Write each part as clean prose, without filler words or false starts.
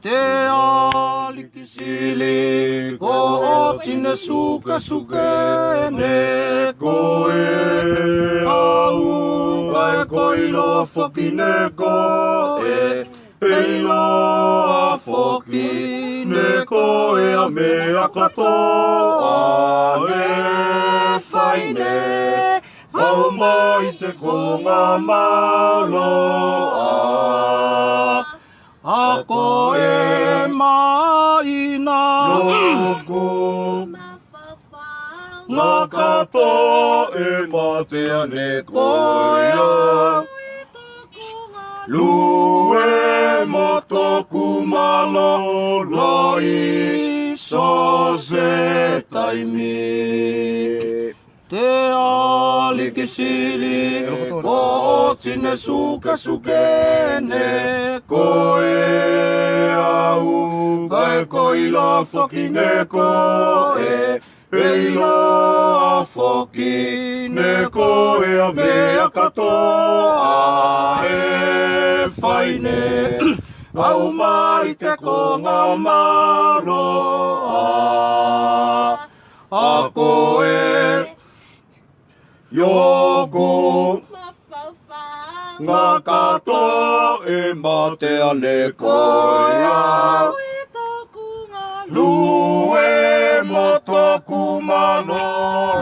Te alikisili ko otine suka sukene koe au kai koilo fokine koe Eilo a fokine koe a mea katoa me whaine Au mai te konga maloa A koe maina Loko Ngā katoa e matea ne koea Lue mo toku malo loi so se taimi Te alikisili ko otine suka sukene koe au kai koilo fokine koe Eilo a fokine koe a mea katoa e whaine Au mai te konga maroa A koe Yoko Ngā katoa e matea ne koea Lue mo toku mano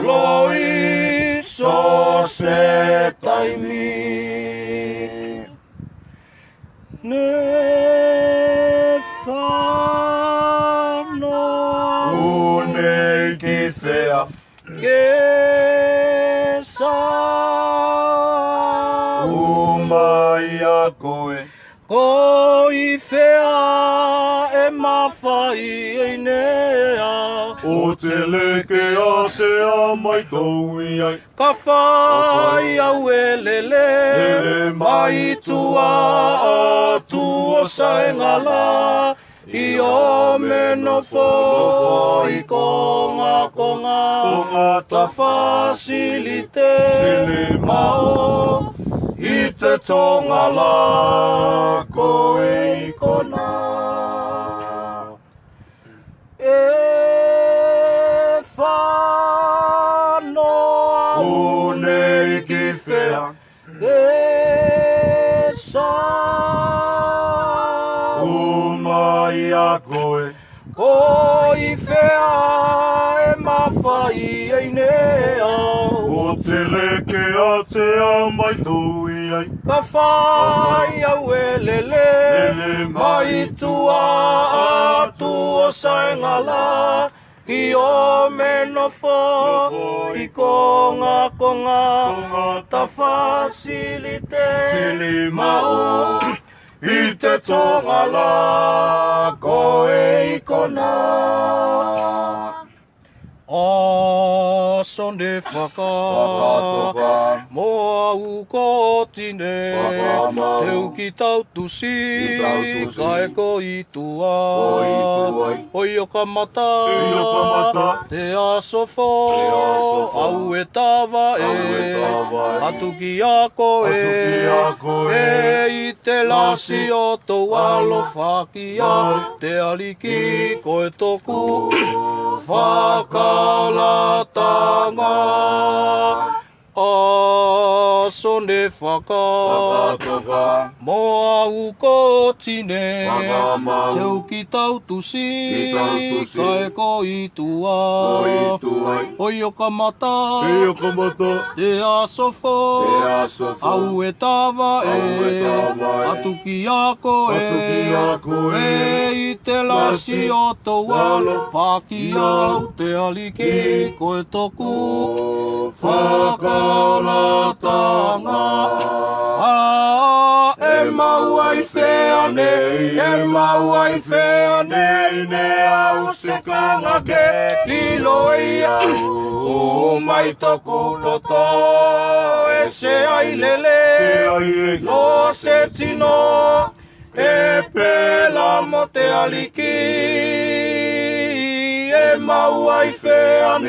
loi so se taimi Ne whano Unei ki whea ke sa Umai a koe Ko I whea e mawhai e nea O te leke a te amai toui ai Ka whai au e lele Mai tua a tua saengala I o meno fo I konga Ta fasilite mao I te tonga la koe I kona E whanoa Unei ki whea E sa Umai a koe Ko I whea e mawhai ei nea O te leke a te amai toui ai Ka whai au e lele Mai tua a tua saengala I o meno fo I konga Ta fasilite mao I te tonga la koe I kona Sonde whakatoka Moa u ko tine Teu ki tau tusi Kae ko I tua Oi o ka mata Te asofo Au e tawa Atu ki a koe E I te lasi o tau alo whakia Te aliki koe toku Whakalatanga Sonde whakatoka Moa u ko tine Teu ki tau tusi Kae ko I tua Oi o ka mata Te asofo Au e tawa Atu ki a koe E I te lasi o tau alo Whakia Te aliki koe toku Whakalatanga E mau ai whea nei Ne au se kanga ke Lilo I au O mai toku loto E se ai lele Lo se tino E pela mo te aliki E mau ai whea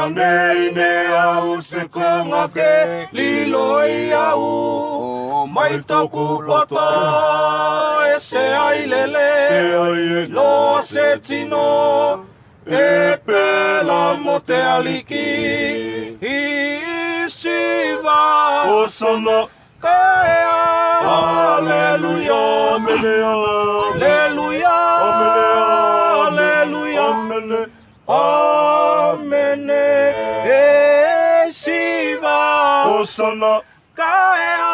nei Ne au se konga ke Lilo I au O mai toku loto E se ailele, loa se tino, e pela mo te aliki, i siva, o sono, kaea, aleluia, aleluia, aleluia, aleluia, amene, e siva, o sono, kaea,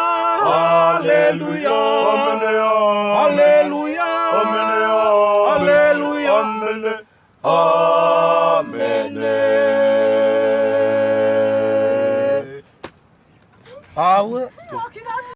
aleluia, aleluia.